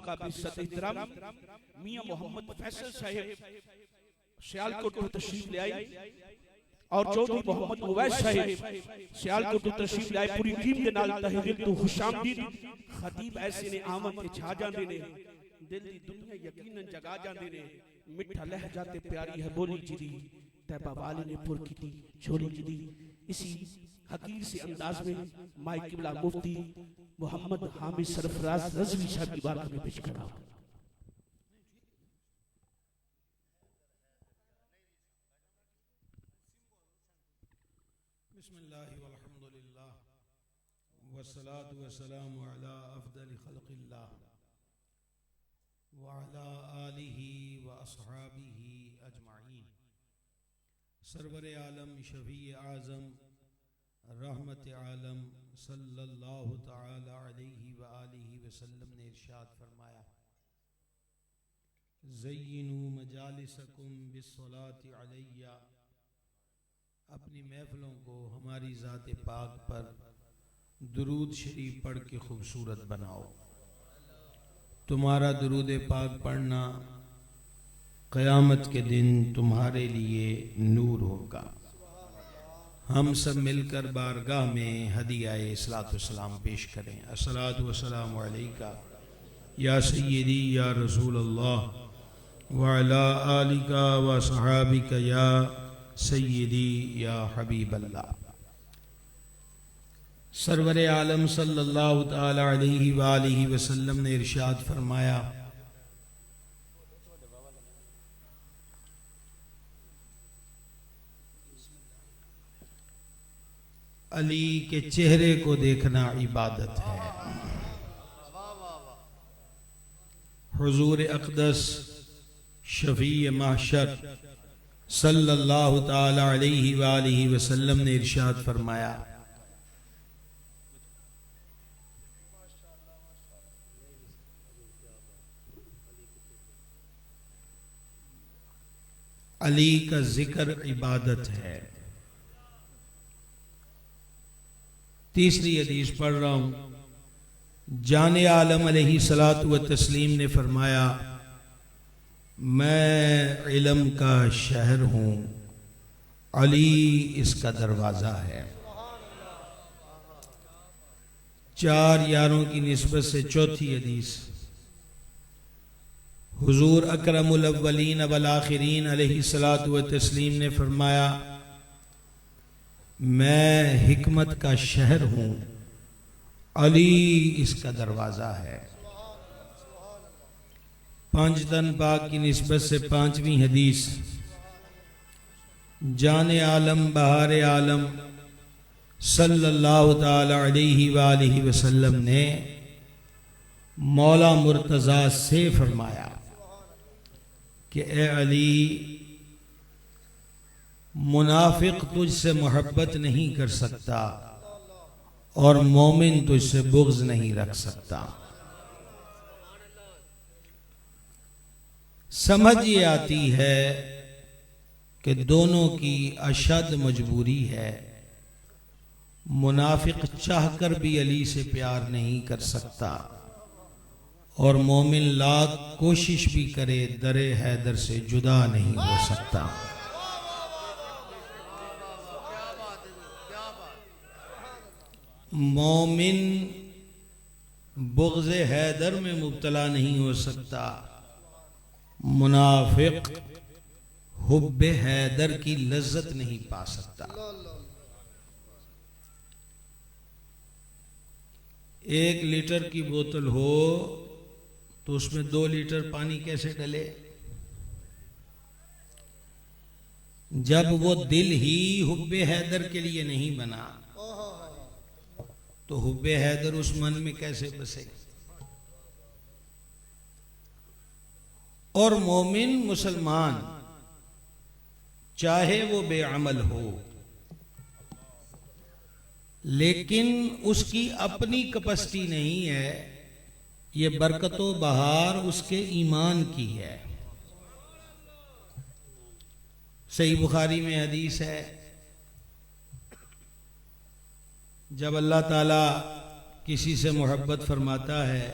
काबिल इहतराम मियां मोहम्मद फैसल साहब सियालकोट को तशरीफ ले आई और चौधरी मोहम्मद उवैस साहब सियालकोट को तशरीफ ले आए। पूरी टीम के नाल तहरीर तो खुशामदीद खतीब ऐसे ने आमद के छा जांदे ने, दिल दी दुनिया यकीनन जगा जांदे ने। मिठा लहजा ते प्यारी है बोली जिदी तैबा वाले ने पुर की छोली जिदी। इसी हकीर से अंदाज में माई किबला मुफ्ती मोहम्मद हामिद सरफराज रज़वी साहब की बात में पेश करा। बिस्मिल्लाहि वल्हम्दुलिल्लाह वस्सलातु वस्सलामु अला अफ़ज़लि ख़ल्क़िल्लाह व अला आलिहि व अस्हाबिहि अजमाइन। सरवर आलम शफ़ी आज़म रहमत आलम सल्लल्लाहु तआला अलैहि व आलिहि वसल्लम ने इरशाद फरमाया, ज़य्यिनू मजालिसकुम बिस्सलाति अलैया, अपनी महफिलों को हमारी ज़ात पाक पर दुरूद शरीफ पढ़ के खूबसूरत बनाओ। तुम्हारा दुरूद पाक पढ़ना क़यामत के दिन तुम्हारे लिए नूर होगा। हम सब मिलकर बारगाह में हदियाए सलातो सलाम पेश करें। अस्सलातु वस्सलामु अलैका या सय्यदी या रसूल अल्लाह व अला आलिका व सहाबिका या सय्यदी या हबीब अल्लाह। सरवर आलम सल्लल्लाहु तआला अलैहि व आलिहि वसल्लम ने इरशाद फरमाया, अली के चेहरे को देखना इबादत है। हुजूर अक़दस शफ़ी महशर सल्लल्लाहु ताला अलैहि व आलिहि वसल्लम ने इरशाद फरमाया, अली का जिक्र इबादत है। तीसरी हदीस पढ़ रहा हूं। जाने आलम अलैहि सलातु व तस्लीम ने फरमाया, मैं इल्म का शहर हूं, अली इसका दरवाजा है। चार यारों की निस्बत से चौथी हदीस, हुजूर अकरमुल अव्वलीन वल आखिरीन अलैहि सलातु व तस्लीम ने फरमाया, मैं हिकमत का शहर हूं, अली इसका दरवाजा है। पांच तन पाक की निस्बत से पांचवी हदीस, जाने आलम बहारे आलम सल्लल्लाहु ताला अलैहि व आलिहि वसल्लम ने मौला मुर्तज़ा से फरमाया कि ए अली, मुनाफिक तुझसे मोहब्बत नहीं कर सकता और मोमिन तुझसे बुग़्ज़ नहीं रख सकता। समझ ये आती है कि दोनों की अशद मजबूरी है। मुनाफिक चाहकर भी अली से प्यार नहीं कर सकता और मोमिन लाख कोशिश भी करे दरे हैदर से जुदा नहीं हो सकता। मोमिन बुग़्ज़ हैदर में मुब्तला नहीं हो सकता, मुनाफिक हुब्बे हैदर की लज्जत नहीं पा सकता। एक लीटर की बोतल हो तो उसमें 2 लीटर पानी कैसे डले? जब वो दिल ही हुब्बे हैदर के लिए नहीं बना तो हुब्बे हैदर उस मन में कैसे बसे? और मोमिन मुसलमान चाहे वो बेअमल हो, लेकिन उसकी अपनी कैपेसिटी नहीं है, ये बरकतो बहार उसके ईमान की है। सही बुखारी में हदीस है, जब अल्लाह ताला किसी से मोहब्बत फरमाता है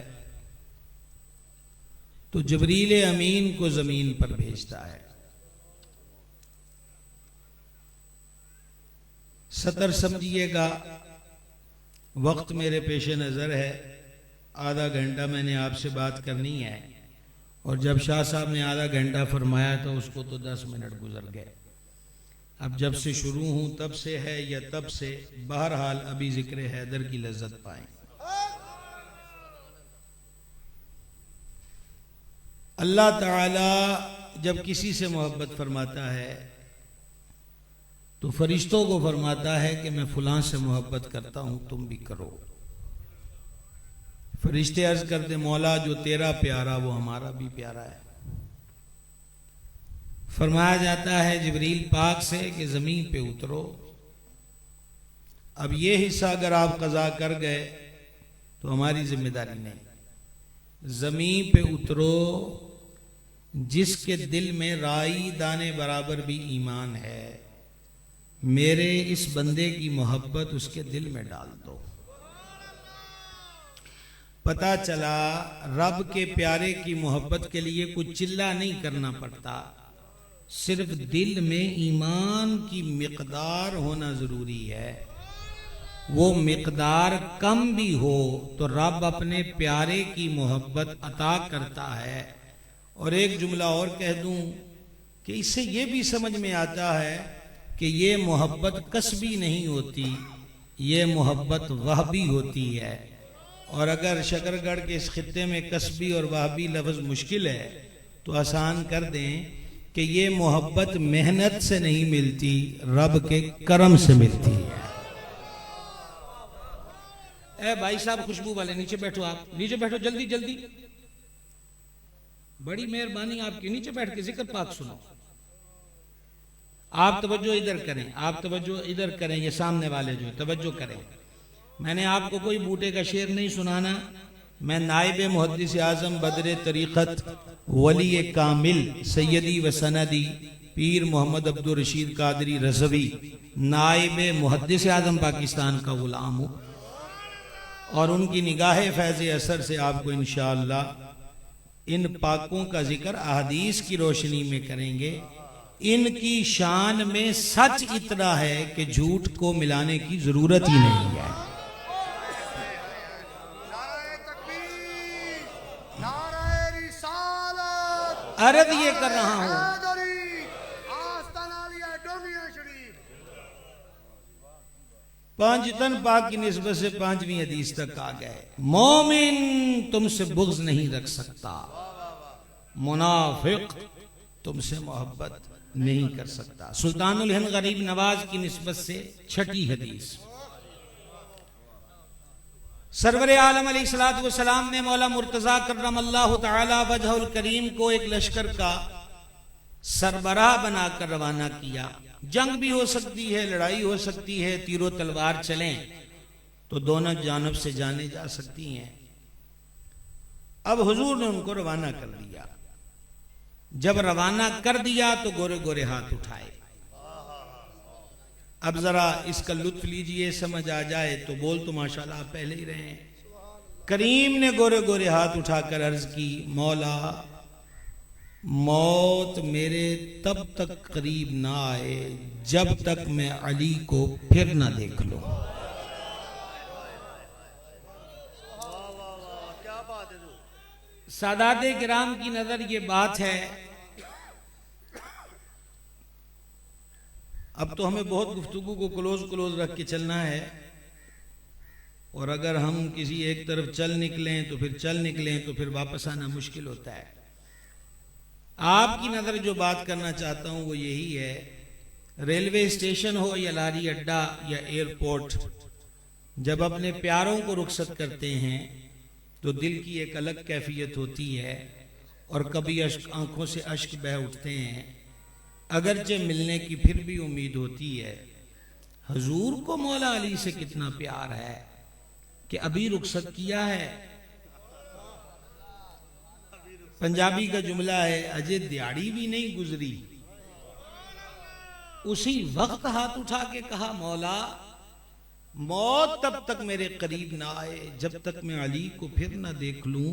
तो जबरील अमीन को जमीन पर भेजता है। सतर समझिएगा, वक्त मेरे पेश नज़र है, आधा घंटा मैंने आपसे बात करनी है, और जब शाह साहब ने आधा घंटा फरमाया तो उसको तो 10 मिनट गुजर गए। अब जब से शुरू हूं तब से है या तब से, बहरहाल अभी जिक्र हैदर की लज्जत पाएं। अल्लाह ताला जब किसी से मोहब्बत फरमाता है तो फरिश्तों को फरमाता है कि मैं फलां से मोहब्बत करता हूं, तुम भी करो। फरिश्ते अर्ज करते, मौला जो तेरा प्यारा वो हमारा भी प्यारा है। फरमाया जाता है जिब्रील पाक से कि जमीन पे उतरो। अब ये हिस्सा अगर आप कज़ा कर गए तो हमारी जिम्मेदारी नहीं। जमीन पे उतरो, जिसके दिल में राई दाने बराबर भी ईमान है, मेरे इस बंदे की मोहब्बत उसके दिल में डाल दो। पता चला रब के प्यारे की मोहब्बत के लिए कुछ चिल्ला नहीं करना पड़ता, सिर्फ दिल में ईमान की मिकदार होना जरूरी है। वो मिकदार कम भी हो तो रब अपने प्यारे की मोहब्बत अता करता है। और एक जुमला और कह दूं कि इससे ये भी समझ में आता है कि ये मोहब्बत कसबी नहीं होती, ये मोहब्बत वहबी होती है। और अगर शकरगढ़ के इस खित्ते में कसबी और वहबी लफ्ज़ मुश्किल है तो आसान कर दें कि ये मोहब्बत मेहनत से नहीं मिलती, रब के करम से मिलती है। ए भाई साहब खुशबू वाले, नीचे बैठो, आप नीचे बैठो, जल्दी जल्दी, बड़ी मेहरबानी आपकी, नीचे बैठ के जिक्र पाक सुनो। आप तवज्जो इधर करें, आप तवज्जो इधर करें, ये सामने वाले जो तवज्जो करें। मैंने आपको कोई बूटे का शेर नहीं सुनाना, मैं नाइब मुहद्दिस आजम बदरे तरीक़त वली कामिल सैयदी व सनदी पीर मोहम्मद अब्दुल रशीद कादरी रज़वी नाइब मुहद्दिस आजम पाकिस्तान का गुलाम हूँ, और उनकी निगाह फैज़ असर से आपको इंशाअल्लाह इन पाकों का जिक्र अहदीस की रोशनी में करेंगे। इनकी शान में सच इतना है कि झूठ को मिलाने की जरूरत ही नहीं है। अर्ज ये कर रहा हूं, पांच तन पाक की निस्बत से 5वीं हदीस तक आ गए। मोमिन तुमसे बुग़्ज़ नहीं रख सकता, मुनाफिक तुमसे मोहब्बत नहीं कर सकता। सुल्तानुल हिंद गरीब नवाज की निस्बत से 6ठी हदीस। सरवर आलम अलैहिस्सलातु वस्सलाम ने मौला मुर्तजा कर्रमल्लाहु तआला वजहुल करीम को एक लश्कर का सरबराह बनाकर रवाना किया। जंग भी हो सकती है, लड़ाई हो सकती है, तीरों तलवार चलें तो दोनों जानब से जाने जा सकती हैं। अब हुजूर ने उनको रवाना कर दिया। जब रवाना कर दिया तो गोरे गोरे हाथ उठाए। अब जरा इसका लुत्फ लीजिए, समझ आ जाए तो बोल तो माशाल्लाह पहले ही रहे हैं। करीम ने गोरे गोरे हाथ उठाकर अर्ज की, मौला मौत मेरे तब तक करीब ना आए जब तक मैं अली को फिर ना देख लूं। सादाते किराम की नजर ये बात है। अब तो हमें बहुत गुफ्तगू को क्लोज रख के चलना है, और अगर हम किसी एक तरफ चल निकलें तो फिर वापस आना मुश्किल होता है। आपकी नजर जो बात करना चाहता हूं वो यही है, रेलवे स्टेशन हो या लारी अड्डा या एयरपोर्ट, जब अपने प्यारों को रुखसत करते हैं तो दिल की एक अलग कैफियत होती है, और कभी आंखों से अश्क बह उठते हैं। अगरचे मिलने की फिर भी उम्मीद होती है। हुजूर को मौला अली से कितना प्यार है कि अभी रुखसत किया है। पंजाबी का जुमला है, अजय दिहाड़ी भी नहीं गुजरी, उसी वक्त हाथ उठा के कहा, मौला मौत तब तक मेरे करीब ना आए जब तक मैं अली को फिर ना देख लूं।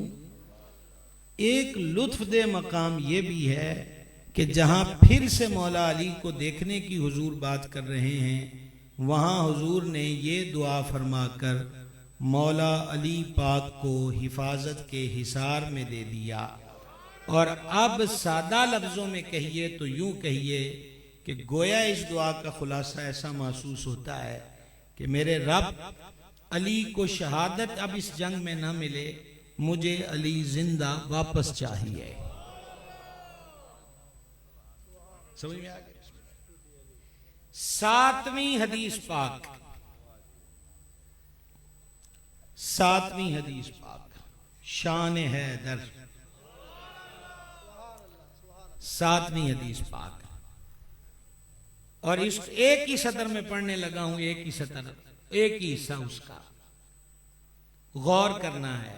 एक लुत्फ दे मकाम ये भी है कि जहां फिर से मौला अली को देखने की हुजूर बात कर रहे हैं, वहां हुजूर ने ये दुआ फरमाकर मौला अली पाक को हिफाजत के हिसार में दे दिया। और अब सादा लफ्जों में कहिए तो यूं कहिए कि गोया इस दुआ का खुलासा ऐसा महसूस होता है कि मेरे रब, अली को शहादत अब इस जंग में न मिले, मुझे अली जिंदा वापस चाहिए। समझ में आ गया? 7वीं हदीस पाक, 7वीं हदीस पाक, शान हैदर, 7वीं हदीस पाक। और इस एक ही सतर में पढ़ने लगा हूं, एक ही सतर, एक ही हिस्सा उसका गौर करना है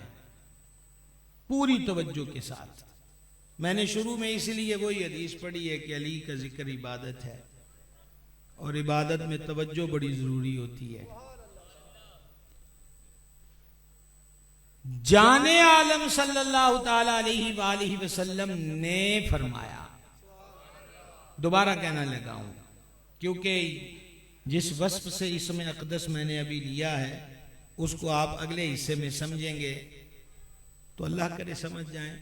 पूरी तवज्जो के साथ। मैंने शुरू में इसलिए वही हदीस पढ़ी है कि अली का जिक्र इबादत है और इबादत में तवज्जो बड़ी जरूरी होती है। जाने आलम सल्लल्लाहु ताला अलैहि वसल्लम ने फरमाया, दोबारा कहना लगा हूं क्योंकि जिस वस्फ से इसमें अक़दस मैंने अभी लिया है उसको आप अगले हिस्से में समझेंगे तो अल्लाह करे समझ जाएं।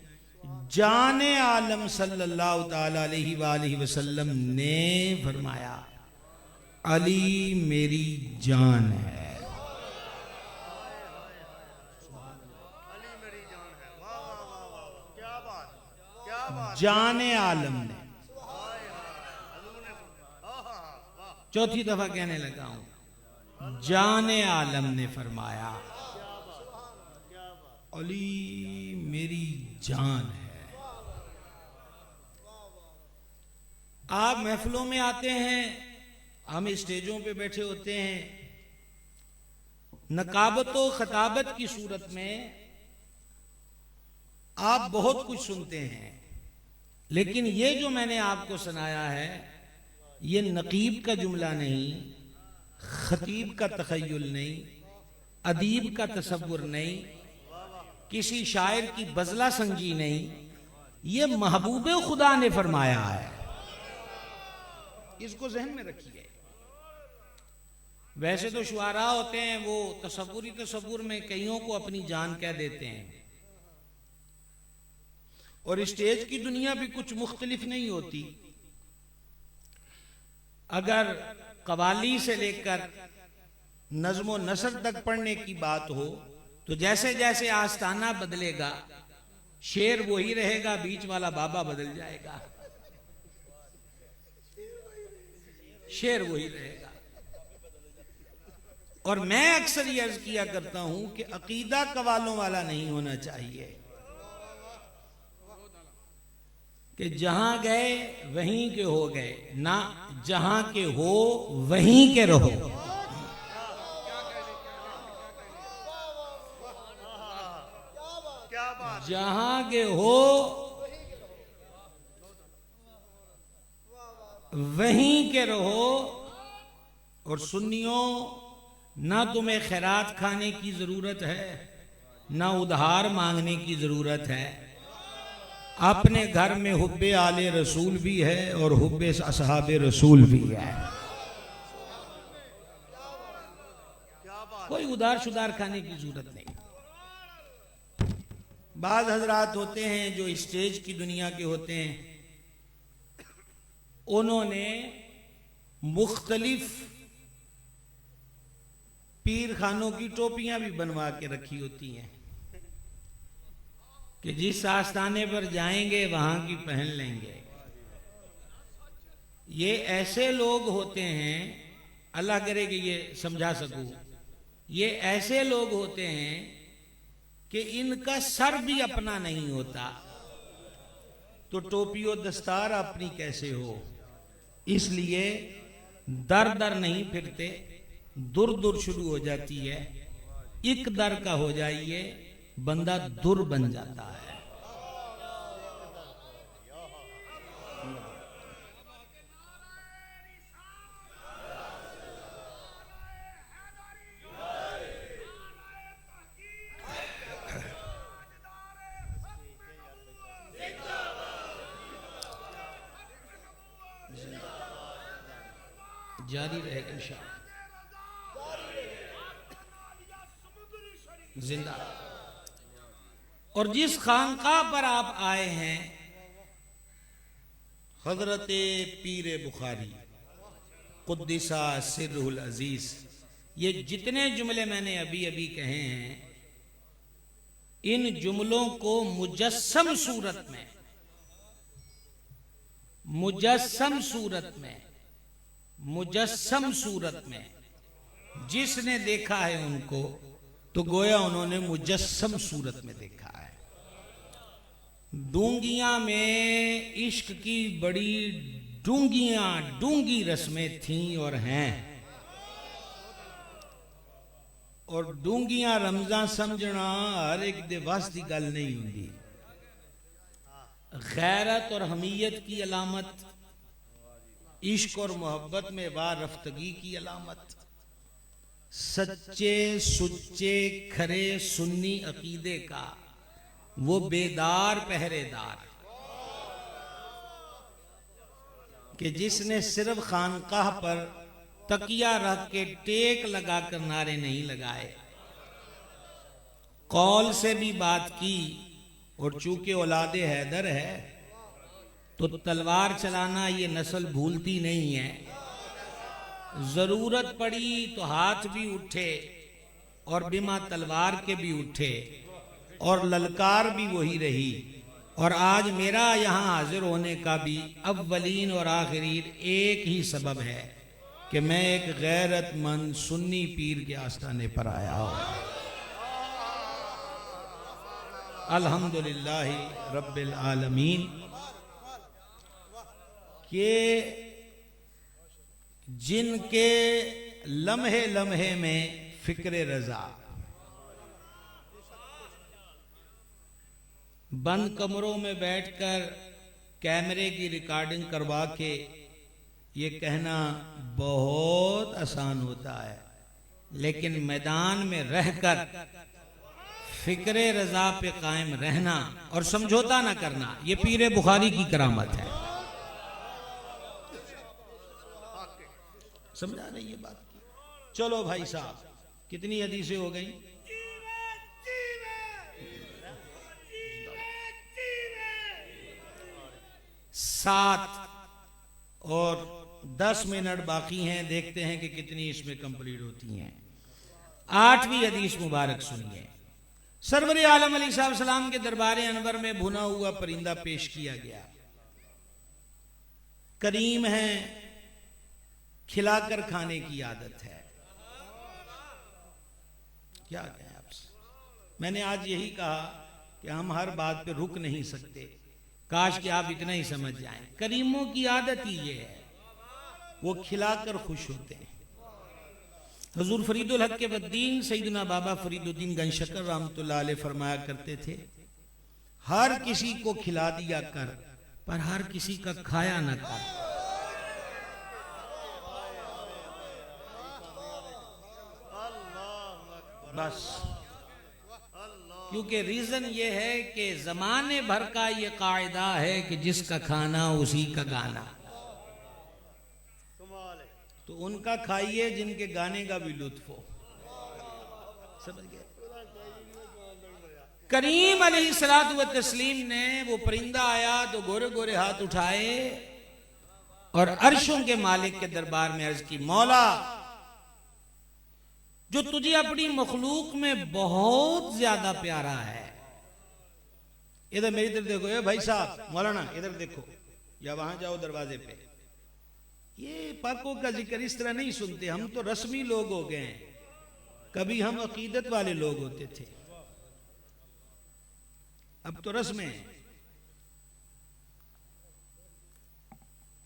जाने आलम सल्लल्लाहु ताला अलैहि वसल्लम ने फरमाया, अली मेरी जान है। जाने आलम ने, चौथी दफा कहने लगा हूं, जाने आलम ने फरमाया, अली मेरी जान है। आप महफिलों में आते हैं, हम स्टेजों पे बैठे होते हैं, नकाबत व खताबत की सूरत में आप बहुत कुछ सुनते हैं, लेकिन ये जो मैंने आपको सुनाया है ये नकीब का जुमला नहीं, खतीब का तखय्युल नहीं, अदीब का तसव्वुर नहीं, किसी शायर की बजला संजी नहीं, ये महबूब खुदा ने फरमाया है। इसको जहन में रखिए। वैसे तो शुआरा होते हैं वो तसव्वुर में कईयों को अपनी जान कह देते हैं, और स्टेज की दुनिया भी कुछ मुख्तलिफ नहीं होती। अगर कवाली से लेकर नज़्म नसर तक पढ़ने की बात हो तो जैसे जैसे आस्ताना बदलेगा शेर वही रहेगा, बीच वाला बाबा बदल जाएगा, शेर वही रहेगा। और मैं अक्सर ये अर्ज किया करता हूं कि अकीदा कवालों वाला नहीं होना चाहिए कि जहां गए वहीं के हो गए, ना जहां के हो वहीं के रहो। जहां के हो वहीं के रहो। और सुन्नियों, ना तुम्हें खैरात खाने की जरूरत है, ना उधार मांगने की जरूरत है। अपने घर में हुब्बे आले रसूल भी है और हुब्बे असहाबे रसूल भी है। कोई उधार शुदार खाने की जरूरत नहीं। बाज़ हजरात होते हैं जो स्टेज की दुनिया के होते हैं, उन्होंने मुख्तलिफ पीर खानों की टोपियां भी बनवा के रखी होती हैं कि जिस आस्थाने पर जाएंगे वहां की पहन लेंगे। ये ऐसे लोग होते हैं, अल्लाह करे कि ये समझा सकूं, ये ऐसे लोग होते हैं कि इनका सर भी अपना नहीं होता, तो टोपी और दस्तार अपनी कैसे हो। इसलिए दर दर नहीं फिरते, दुर दुर शुरू हो जाती है। एक दर का हो जाइए, बंदा दुर बन जाता है। जारी रहेगा इंशाअल्लाह। जिंदा। और जिस खानकाह पर आप आए हैं, हजरत पीर बुखारी कुद्दिसा सिर्रुल अजीज, ये जितने जुमले मैंने अभी अभी कहे हैं, इन जुमलों को मुजस्सम सूरत में, मुजस्सम सूरत में, मुजस्सम सूरत में जिसने देखा है उनको, तो गोया उन्होंने मुजस्सम सूरत में देखा है। डूंगियां में इश्क की बड़ी डूंगी रस्में थीं और हैं, और डूंगियां रमजान समझना हर एक दे वास दी गल नहीं हुंदी। गैरत और हमीयत की अलामत, इश्क और मोहब्बत में वारफ्तगी की अलामत, सच्चे सुच्चे खरे सुन्नी अकीदे का वो बेदार पहरेदार कि जिसने सिर्फ खानकाह पर तकिया रख के टेक लगाकर नारे नहीं लगाए, कौल से भी बात की, और चूंकि औलादे हैदर है तो तलवार चलाना ये नस्ल भूलती नहीं है। जरूरत पड़ी तो हाथ भी उठे और बिना तलवार के भी उठे, और ललकार भी वही रही। और आज मेरा यहाँ हाजिर होने का भी अव्वलीन और आखिरीन एक ही सबब है कि मैं एक गैरतमंद सुन्नी पीर के आस्थाने पर आया हूँ। अल्हम्दुलिल्लाह रब्बिल आलमीन के जिनके लम्हे लम्हे में फिक्र रजा, बंद कमरों में बैठकर कैमरे की रिकॉर्डिंग करवा के ये कहना बहुत आसान होता है, लेकिन मैदान में रहकर फिक्रे रजा पे कायम रहना और समझौता ना करना, ये पीर बुखारी की करामत है। समझा रही है बात की? चलो भाई साहब, कितनी हदीसें हो गई? सात और 10 मिनट बाकी हैं, देखते हैं कि कितनी इसमें कंप्लीट होती हैं। 8वीं हदीस मुबारक सुनिए। सरवर आलम अलैहि सलाम के दरबार अनवर में भुना हुआ परिंदा पेश किया गया। करीम है, खिलाकर खाने की आदत है। क्या कहें आपसे? मैंने आज यही कहा कि हम हर बात पे रुक नहीं सकते, काश कि आप इतना ही समझ जाएं। करीमों की आदत ही ये है, वो खिलाकर खुश होते हैं। हुजूर फरीदुल हक के बद्दीन सैयदना बाबा फरीदुद्दीन गंशकर रहमतुल्लाह अलैह फरमाया करते थे, हर किसी को खिला दिया कर, पर हर किसी का खाया न कर। बस, क्योंकि रीजन ये है कि जमाने भर का ये कायदा है कि जिसका खाना उसी का गाना। तो उनका खाइए जिनके गाने का भी लुत्फ हो। समझ गए? करीम अलैहिस्सलातु व तस्लीम ने, वो परिंदा आया तो गोरे गोरे हाथ उठाए और अर्शों के मालिक के दरबार में अर्ज की, मौला जो तुझे अपनी मखलूक में बहुत ज्यादा प्यारा है, इधर मेरी तरफ देखो। ये भाई साहब मौलाना इधर देखो, या वहां जाओ दरवाजे पे। ये पाकों का जिक्र इस तरह नहीं सुनते, हम तो रस्मी लोग हो गए हैं, कभी हम अकीदत वाले लोग होते थे, अब तो रस्में हैं।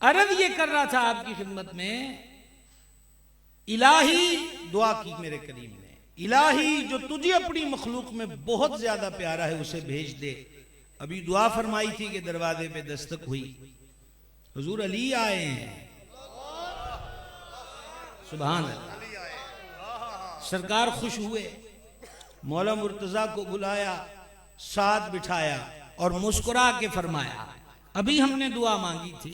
अर्ज ये कर रहा था आपकी खिदमत में, इलाही दुआ की मेरे करीम ने, इलाही जो तुझे अपनी मखलूक में बहुत ज्यादा प्यारा है उसे भेज दे। अभी दुआ फरमाई थी कि दरवाजे पे दस्तक हुई, हुजूर अली आए हैं। सुभान अल्लाह। सरकार खुश हुए, मौला मुर्तजा को बुलाया, साथ बिठाया और मुस्कुरा के फरमाया, अभी हमने दुआ मांगी थी,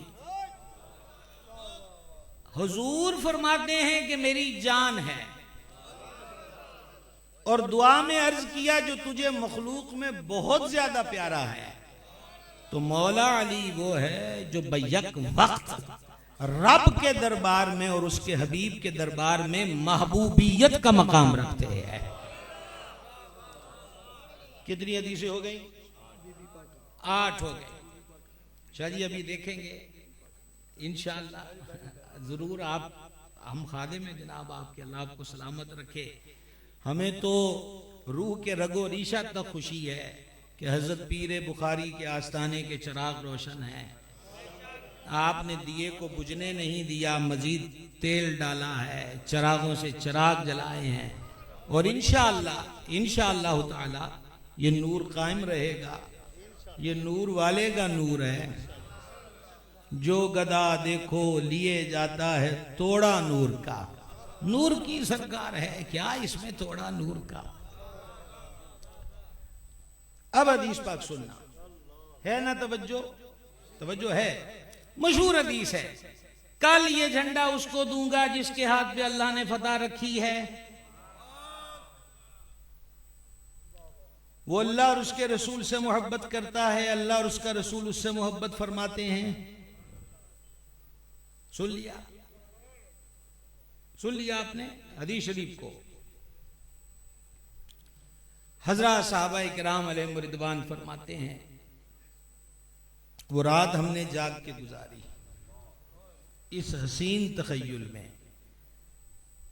हुजूर फरमाते हैं कि मेरी जान है, और दुआ में अर्ज किया जो तुझे मखलूक में बहुत ज्यादा प्यारा है। तो मौला अली वो है जो बैक वक्त रब के दरबार में और उसके हबीब के दरबार में महबूबियत का मकाम रखते हैं। कितनी हदीसें हो गई? 8 हो गई। चलिए अभी देखेंगे इंशाअल्लाह जरूर। आप हम खादे में जनाब आपके, अल्लाह आपको सलामत रखे। हमें तो रूह के रगो रीशा तक खुशी है कि हजरत पीर बुखारी के आस्थाने के चिराग रोशन हैं। आपने दिए को बुझने नहीं दिया, मजीद तेल डाला है, चिरागों से चिराग जलाए हैं, और इंशाअल्लाह ताला ये नूर कायम रहेगा। ये नूर वाले का नूर है। जो गदा देखो लिए जाता है तोड़ा नूर का। नूर की सरकार है, क्या इसमें थोड़ा नूर का। अब हदीस पाक सुनना है ना, तवज्जो है। मशहूर हदीस है, कल ये झंडा उसको दूंगा जिसके हाथ पे अल्लाह ने फतह रखी है। वो अल्लाह और उसके रसूल से मोहब्बत करता है, अल्लाह और उसका रसूल उससे मोहब्बत फरमाते हैं। सुन लिया आपने हदीस शरीफ को। हजरत साहबा इकराम अलैहिम रिदवान फरमाते हैं, वो रात हमने जाग के गुजारी इस हसीन तखय्युल में।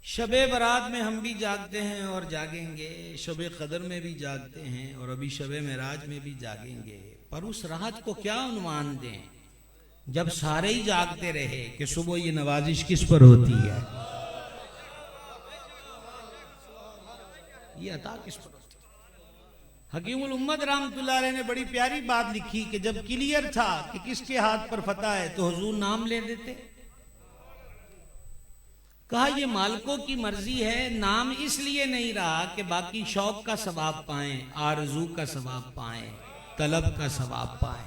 शबे बरात में हम भी जागते हैं और जागेंगे, शबे कदर में भी जागते हैं और अभी शबे मेराज में भी जागेंगे। पर उस रात को क्या उन्वान दें जब सारे ही जागते रहे कि सुबह ये नवाजिश किस पर होती है, ये अता किस पर होती है। हकीमुल उम्मत रहमतुल्लाह अलैह ने बड़ी प्यारी बात लिखी कि जब क्लियर था कि किसके हाथ पर फतह है तो हुजूर नाम ले देते। कहा ये मालिकों की मर्जी है, नाम इसलिए नहीं रहा कि बाकी शौक का सवाब पाएं, आरजू का सवाब पाएं, तलब का सवाब पाएं।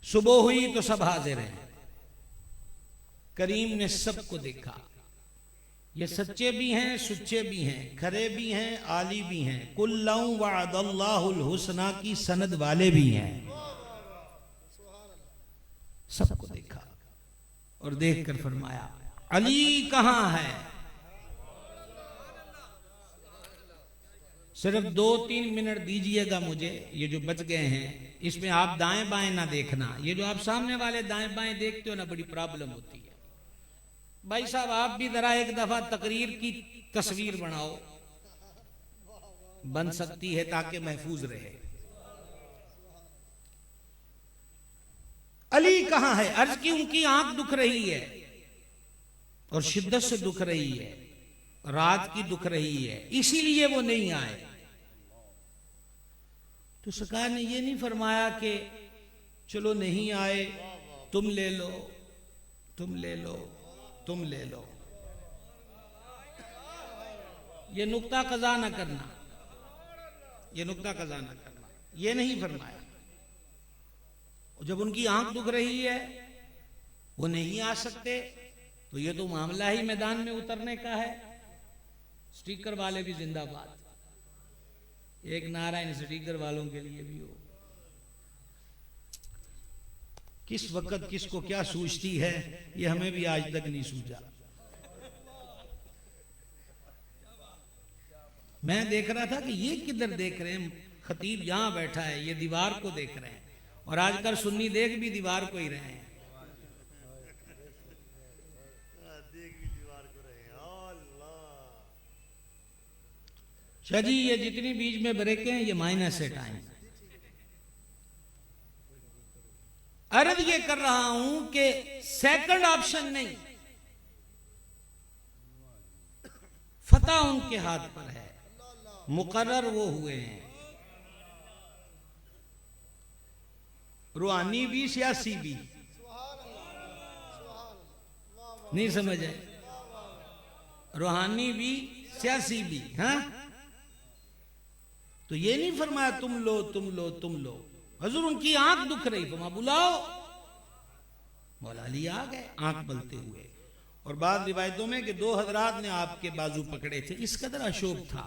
सुबह हुई तो सब हाजिर हैं। करीम ने सबको देखा। ये सच्चे भी हैं, सुच्चे भी हैं, खरे भी हैं, आली भी हैं, कुल्लऊ वअदल्लाहुल हुस्ना की सनद वाले भी हैं। सबको देखा और देखकर फरमाया, अली कहां है? सिर्फ 2-3 मिनट दीजिएगा मुझे, ये जो बच गए हैं इसमें आप दाएं बाएं ना देखना। ये जो आप सामने वाले दाएं बाएं देखते हो ना, बड़ी प्रॉब्लम होती है। भाई साहब आप भी जरा एक दफा तकरीर की तस्वीर बनाओ, बन सकती है ताकि महफूज रहे। अली कहां है? अर्ज की उनकी आंख दुख रही है और शिद्दत से दुख रही है, रात की दुख रही है, इसीलिए वो नहीं आए। तो सरकार ने ये नहीं फरमाया कि चलो नहीं आए, तुम ले लो, तुम ले लो, तुम ले लो। ये नुक्ता कज़ा ना करना, ये नुक्ता कज़ा ना करना, ये नहीं फरमाया। जब उनकी आंख दुख रही है, वो नहीं आ सकते, तो ये तो मामला ही मैदान में उतरने का है। स्टिकर वाले भी जिंदाबाद, एक नारा इन स्टिकर वालों के लिए भी हो। किस वक्त किसको क्या सूझती है ये हमें भी आज तक नहीं सूझा। मैं देख रहा था कि ये किधर देख रहे हैं, खतीब यहां बैठा है, ये दीवार को देख रहे हैं, और आजकल सुन्नी देख भी दीवार को ही रहे हैं। जी ये जितनी बीच में ब्रेकें हैं ये माइनस है टाइम। अर्ज ये कर रहा हूं कि सेकंड ऑप्शन नहीं, फतह उनके हाथ पर है, मुकर्रर वो हुए हैं। रूहानी भी सियासी भी, नहीं समझ है? रूहानी भी सियासी भी। हाँ, तो ये नहीं फरमाया तुम लो तुम लो तुम लो। हजूर उनकी आंख दुख रही, फरमा बुलाओ। मौला अली आ गए आंख मलते हुए, और बाद रिवायतों में कि दो हजरात ने आपके बाजू पकड़े थे, इस कदर अशोक था।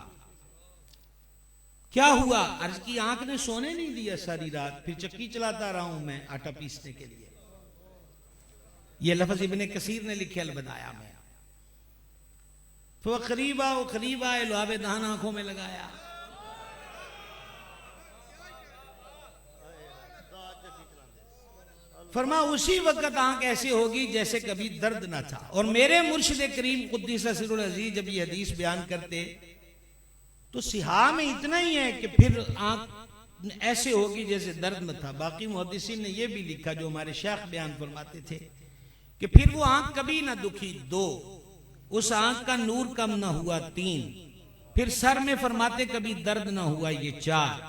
क्या हुआ? अर्ज की आंख ने सोने नहीं दिया सारी रात, फिर चक्की चलाता रहा हूं मैं आटा पीसने के लिए। यह लफ्ज इब्ने कसीर ने लिखे अलबदाया में। तो करीब आए लुआबे दहन आंखों में लगाया। फरमा उसी वक्त आंख ऐसे होगी जैसे कभी दर्द ना था। और मेरे मुर्शिद करीम कुद्दीस सिर्रुल अजीज जब ये हदीस बयान करते तो सिहा में इतना ही है कि फिर आंख ऐसे होगी जैसे दर्द न था। बाकी मुहद्दिसीन ने यह भी लिखा जो हमारे शेख बयान फरमाते थे कि फिर वो आंख कभी ना दुखी 2, उस आंख का नूर कम ना हुआ 3, फिर सर में फरमाते कभी दर्द ना हुआ ये 4,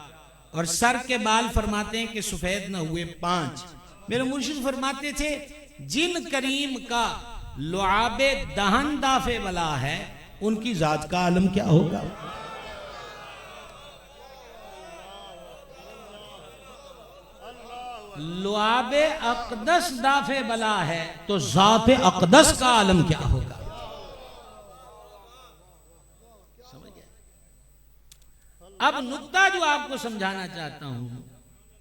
और सर के बाल फरमाते हैं कि सफेद ना हुए 5। मेरे मुर्शिद फरमाते थे जिन करीम का लुआबे दहन दाफे वाला है उनकी जात का आलम क्या होगा। लुआबे अकदस दाफे बला है तो जाते अकदस का आलम क्या होगा। समझ गए? अब नुक्ता जो आपको समझाना चाहता हूं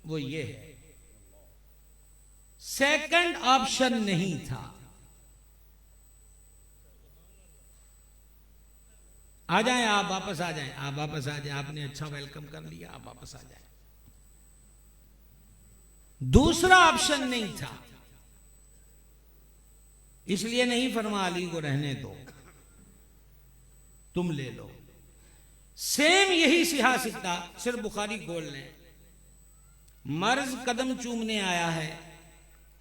वो ये है, सेकंड ऑप्शन नहीं था। आ जाएं आप, वापस आ जाएं, आप वापस आ जाएं। आपने अच्छा वेलकम कर लिया, आप वापस आ जाएं। दूसरा ऑप्शन नहीं था, इसलिए नहीं फरमा अली को रहने दो, तुम ले लो। सेम यही सियासत सिर्फ बुखारी खोल लें। मर्ज कदम चूमने आया है,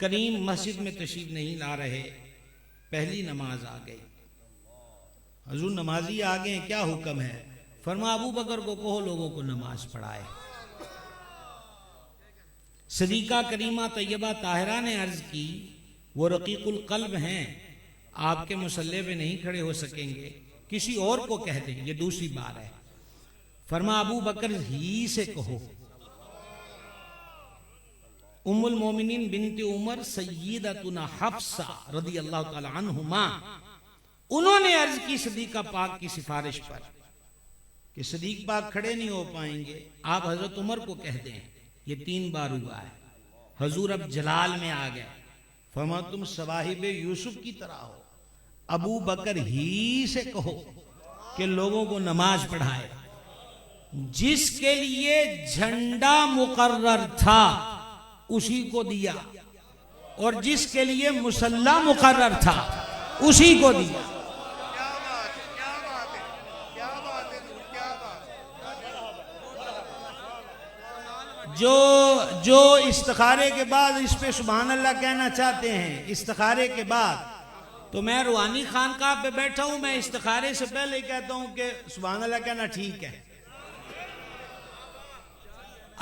करीम मस्जिद में तशरीफ नहीं ला रहे, पहली नमाज आ गई, हुजूर नमाजी आ गए, क्या हुक्म है? फरमा अबू बकर को कहो लोगों को नमाज पढ़ाए। सदीका करीमा तैयबा ताहिरा ने अर्ज की वो रकीकुल कल्ब हैं, आपके मुसल्ले पे नहीं खड़े हो सकेंगे, किसी और को कह दें, ये दूसरी बार है। फरमा अबू बकर ही से कहो। उम्मुल मोमिनीन बिनते उमर सय्यदतुना हफ्सा रदी अल्लाह ताला अन्हुमा, उन्होंने अर्ज की सदीका पाक की सिफारिश पर कि सदीक पाक खड़े नहीं हो पाएंगे, आप हजरत उमर को कह दें। ये 3 बार हुआ है। हजूर अब जलाल में आ गए, फरमा तुम सवाहिब यूसुफ की तरह हो, अबू बकर ही से कहो कि लोगों को नमाज पढ़ाए। जिसके लिए झंडा मुकर्रर था उसी को दिया, और जिसके लिए मुसल्ला मुकर्रर था उसी को दिया। जो इस्तिखारे के बाद इस पे सुभान अल्लाह कहना चाहते हैं, इस्तिखारे के बाद, तो मैं रूहानी खानकाह पे बैठा हूं, मैं इस्तिखारे से पहले ही कहता हूं कि सुभान अल्लाह कहना ठीक है।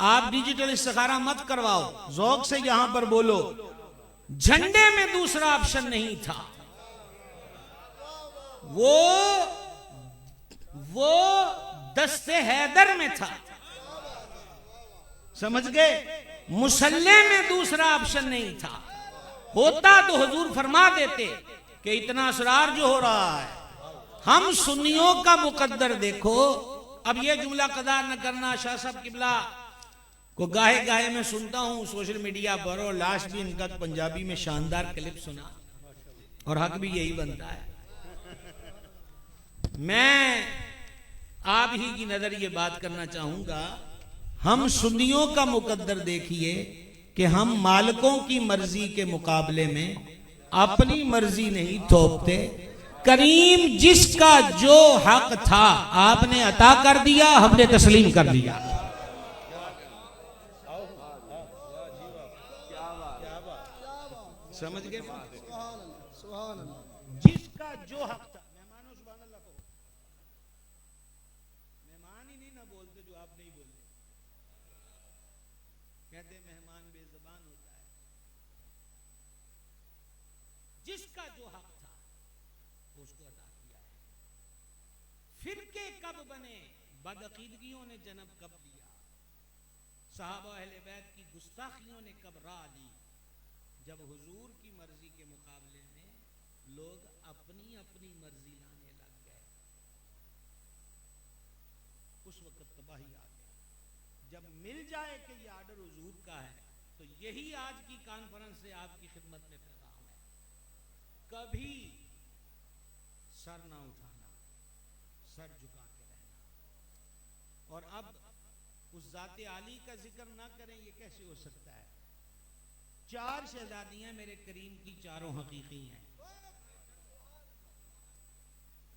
आप डिजिटल इस्तिखारा मत करवाओ, ज़ौक़ से यहां पर बोलो। झंडे में दूसरा ऑप्शन नहीं था, वो दस्ते हैदर में था। समझ गए? मुसल्ले में दूसरा ऑप्शन नहीं था। होता तो हुजूर फरमा देते कि इतना असरार जो हो रहा है, हम सुन्नियों का मुकद्दर देखो। अब ये जुमला कदार न करना, शाह साहब किबला को गाहे गाहे में सुनता हूं सोशल मीडिया पर, और लास्ट भी इनका पंजाबी में शानदार क्लिप सुना, और हक भी यही बनता है। मैं आप ही की नजर ये बात करना चाहूंगा, हम सुन्नियों का मुकद्दर देखिए कि हम मालिकों की मर्जी के मुकाबले में अपनी मर्जी नहीं थोपते। करीम जिसका जो हक था आपने अता कर दिया, हमने तस्लीम कर लिया। समझ गए? जिसका जो हक था, मेहमानों सुभान अल्लाह को, मेहमान ही नहीं ना बोलते जो आप नहीं बोलते, कहते मेहमान बेज़बान होता है। जिसका जो हक था उसको अता किया है। फिरके कब बने, बदअकीदगियों ने जन्म कब लिया, सहाबा अहले बैत की गुस्ताखियों ने कब राह ली, जब हुजूर की मर्जी के मुकाबले में लोग अपनी अपनी मर्जी लाने लग गए, उस वक्त तबाही आ गई। जब मिल जाए कि ये आर्डर हुजूर का है, तो यही आज की कॉन्फ्रेंस से आपकी खिदमत में पैगाम है, कभी सर ना उठाना, सर झुका के रहना। और अब उस जाते आली का जिक्र ना करें, ये कैसे हो सकता है? 4 शहजादियां मेरे करीम की चारों हकीकी हैं,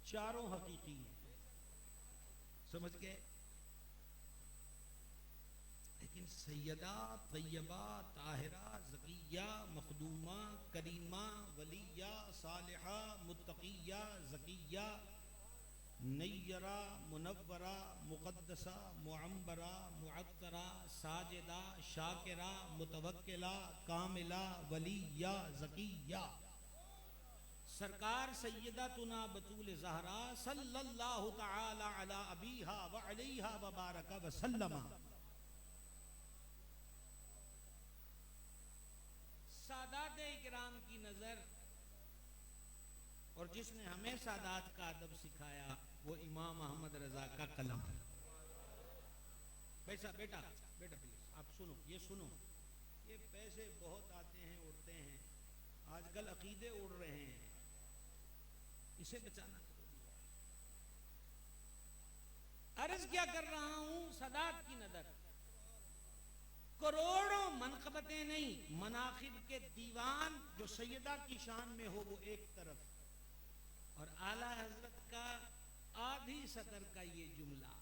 चारों हकीकी हैं, समझ गए? लेकिन सैयदा, तैयबा, ताहिरा, ज़किया, मखदूमा, करीमा, वलिया, सालिहा, मुत्तकिया, ज़किया, नय्यरा, मुनव्वरा, मुक़द्दसा, मुअम्बरा, मुअत्तरा, साजिदा, शाकिरा, मुतवक्किला, कामिला, वलिया, ज़किया। सरकार सैयदतुना बतूल ज़हरा सल्लल्लाहु तआला अला अबीहा व अलैहा व बारका व सल्लमा। सादात इकराम की नजर, और जिसने हमें सादात का अदब सिखाया वो इमाम अहमद रजा का कलम। बेटा बेटा बेटा प्लीज आप सुनो, ये सुनो, ये पैसे बहुत आते हैं उड़ते हैं, आजकल अकीदे उड़ रहे हैं, इसे बचाना जरूरी है। अर्ज क्या कर रहा हूं, सादात की नजर करोड़ों मनकबतें नहीं, मनाकिब के दीवान जो सैयदा की शान में हो वो एक तरफ, और आला हजरत का आधी सतर का ये जुमला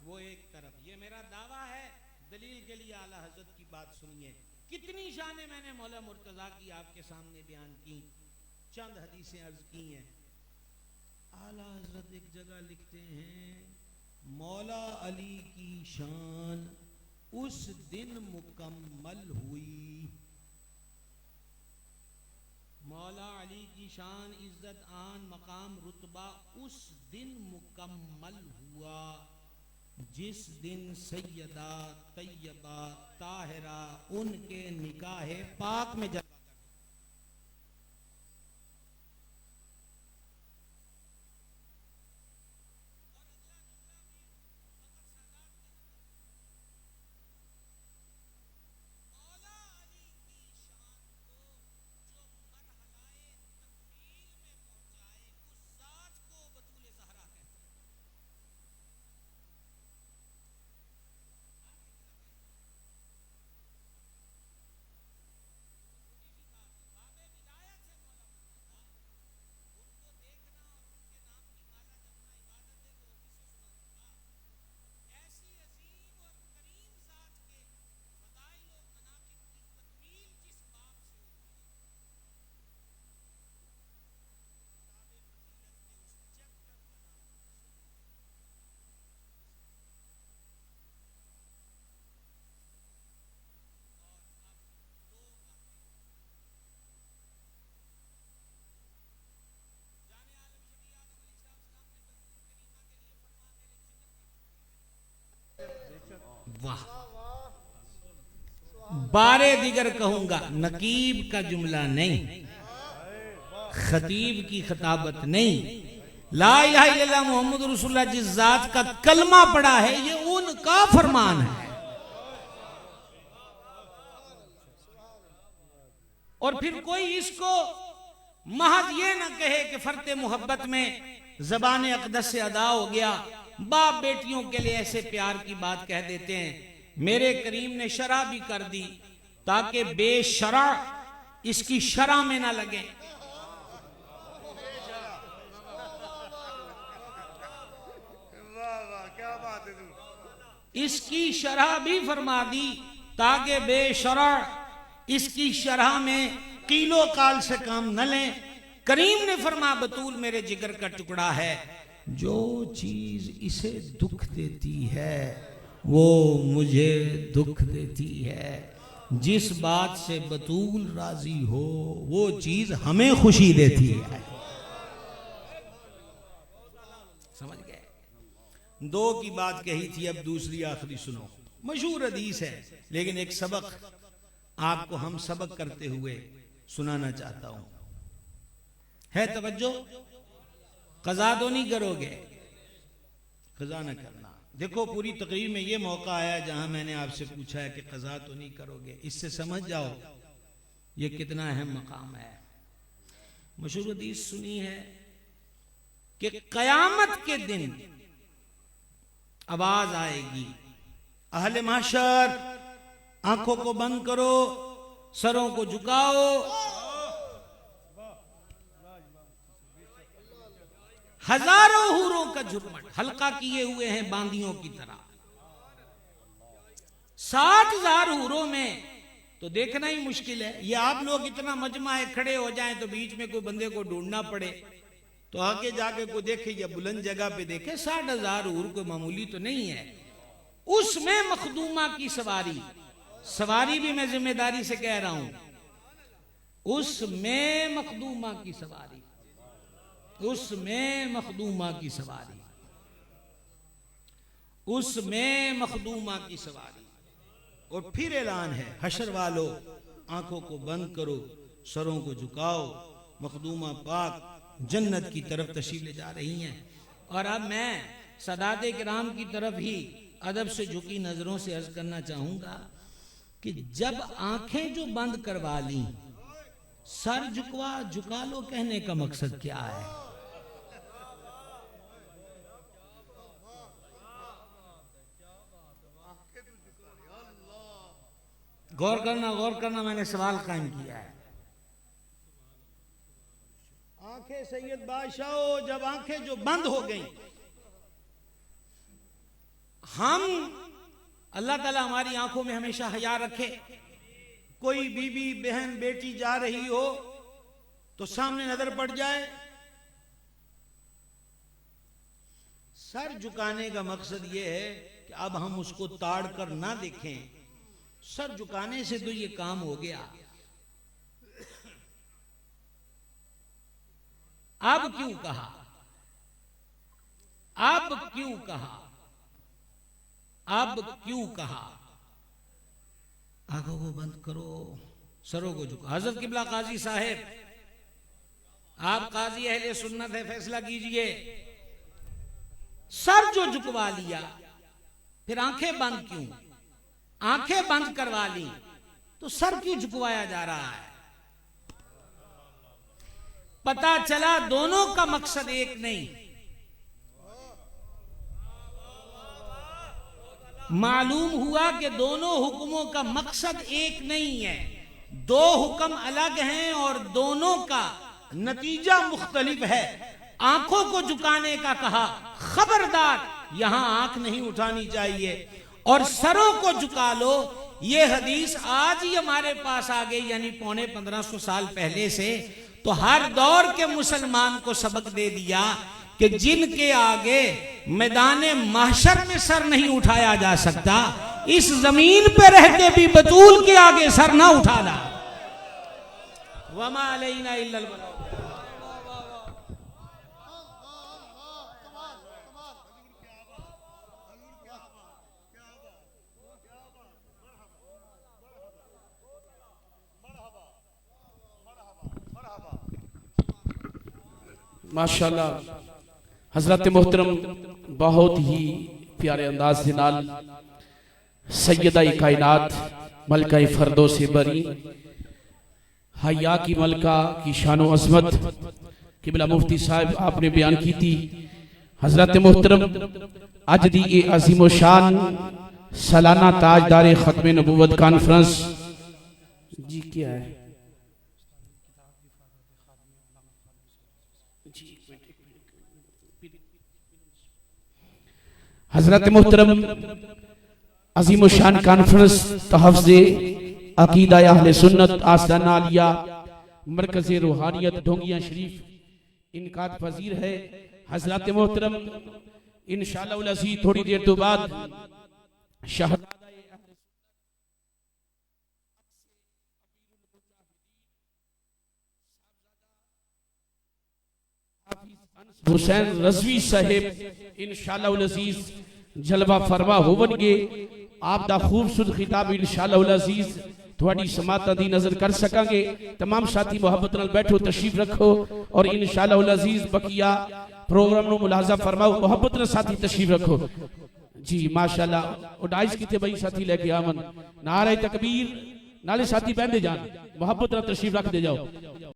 वो एक तरफ। ये मेरा दावा है, दलील के लिए आला हजरत की बात सुनिए। कितनी शानें मैंने मौला मुर्तजा की आपके सामने बयान की, चंद हदीसें अर्ज की हैं। आला हजरत एक जगह लिखते हैं, मौला अली की शान उस दिन मुकम्मल हुई, मौला अली की शान, इज्जत, आन, मकाम, रुतबा उस दिन मुकम्मल हुआ जिस दिन सैयदा, तैयबा, ताहिरा उनके निकाह पाक में जब वाह बारे दिगर कहूंगा, नकीब का जुमला नहीं, खतीब की खताबत नहीं, ला इलाहा इल्लल्लाह मुहम्मद रसूलुल्लाह जिस जात का कलमा पड़ा है ये उनका फरमान है। और फिर कोई इसको महज ये ना कहे कि फर्ते मोहब्बत में ज़बान अक़दस से अदा हो गया, बाप बेटियों के लिए ऐसे प्यार की बात कह देते हैं। मेरे करीम ने शरा भी कर दी ताकि बेशरा इसकी शरा में ना लगे। इसकी शरह भी फरमा दी ताकि बेशरा इसकी शरह में कीलो काल से काम न लें। करीम ने फरमा बतूल मेरे जिगर का टुकड़ा है, जो चीज इसे दुख देती है वो मुझे दुख देती है, जिस बात से बतूल राजी हो वो चीज हमें खुशी देती है। समझ गए? दो की बात कही थी, अब दूसरी आखिरी सुनो। मशहूर हदीस है लेकिन एक सबक आपको हम सबक करते हुए सुनाना चाहता हूं। है तवज्जो? कज़ा तो नहीं करोगे? कज़ा न करना। देखो पूरी तकरीर में ये मौका आया जहां मैंने आपसे पूछा है कि कज़ा तो नहीं करोगे। इससे समझ जाओ ये कितना अहम मकाम है। मशहूर हदीस सुनी है कि कयामत के दिन आवाज आएगी, अहले महशर आंखों को बंद करो, सरों को झुकाओ, हजारों हूरों का झुरमट हल्का किए हुए हैं बांदियों की तरह। 60,000 हूरों में तो देखना ही मुश्किल है। ये आप लोग इतना मजमा है, खड़े हो जाएं तो बीच में कोई बंदे को ढूंढना पड़े, तो आगे जाके कोई देखे या बुलंद जगह पे देखे 60,000 हूर कोई मामूली तो नहीं है। उसमें मखदूमा की सवारी, सवारी भी मैं जिम्मेदारी से कह रहा हूं, उसमें मखदूमा की सवारी, उसमें मखदूमा की सवारी, उसमें मखदूमा की सवारी। और फिर ऐलान है, हशर वालों आंखों को बंद करो, सरों को झुकाओ, मखदूमा पाक जन्नत की तरफ तशरीफ ले जा रही हैं। और अब मैं सदाते किराम की तरफ ही अदब से झुकी नजरों से अर्ज करना चाहूंगा कि जब आंखें जो बंद करवा ली, सर झुका लो कहने का मकसद क्या है? गौर करना, मैंने सवाल कायम किया है। आंखें सैयद बादशाह, जब आंखें जो बंद हो गई, हम अल्लाह ताला हमारी आंखों में हमेशा हया रखे। कोई बीवी बहन बेटी जा रही हो तो सामने नजर पड़ जाए, सर झुकाने का मकसद यह है कि अब हम उसको ताड़ कर ना देखें। सर झुकाने से तो ये काम हो गया, अब क्यों कहा? अब क्यों कहा? अब क्यों कहा? आंखों को बंद करो, सरों को झुका। हजरत किबला काजी साहेब, आप काजी अहले सुन्नत है, फैसला कीजिए। सर जो झुकवा लिया, फिर आंखें बंद क्यों? आंखें बंद करवा ली तो सर क्यों झुकवाया जा रहा है? पता चला दोनों का मकसद एक नहीं। मालूम हुआ कि दोनों हुक्मों का मकसद एक नहीं है, दो हुक्म अलग हैं और दोनों का नतीजा मुख्तलिफ है। आंखों को झुकाने का कहा, खबरदार यहां आंख नहीं उठानी चाहिए, और सरों को झुका लो। ये हदीस आज ही हमारे पास आ गई, यानी 1500 साल पहले से, तो हर दौर के मुसलमान को सबक दे दिया कि जिनके आगे मैदान महशर में सर नहीं उठाया जा सकता, इस जमीन पे रह के भी बतूल के आगे सर ना उठाना। वमा अलैना इल्लल बलाग। माशाल्लाह हजरत मोहतरम बहुत ही प्यारे अंदाज से नाल सैयदा कायनात मलका फरदो से बरी हया की मलका की शान व अज़मत किबला मुफ्ती साहब आपने बयान की थी। हजरत मोहतरम अज दी ए अजीम शान सालाना ताजदार खत्म नबूवत कॉन्फ्रेंस जी क्या है हजरत मोहतरम अजीम शान कॉन्फ्रेंस तहफ़्ज़े अकीदा अहले सुन्नत आस्ताना आलिया मरकज़ रूहानियत ढोंगिया शरीफ इनकाद पजीर है। हजरत मोहतरम इंशाअल्लाह उल अज़ीज़ थोड़ी देर तो बाद हुसैन रज़वी साहेब इंशाअल्लाह उल अज़ीज़ जलवा फरमा होवनगे। आप दा खूबसूरत खिताब इंशाअल्लाह उल अज़ीज़ थोड़ी समाता दी नजर कर सकांगे। तमाम साथी मोहब्बत नाल बैठो, तशरीफ रखो और इंशाअल्लाह उल अजीज बकिया प्रोग्राम नु मुलाजा फरमाओ। मोहब्बत नाल साथी तशरीफ रखो जी। माशाअल्लाह उडाइस किथे भाई साथी लेके आवन। नारे तकबीर नाले साथी बहंदे जान, मोहब्बत नाल तशरीफ रख दे जाओ।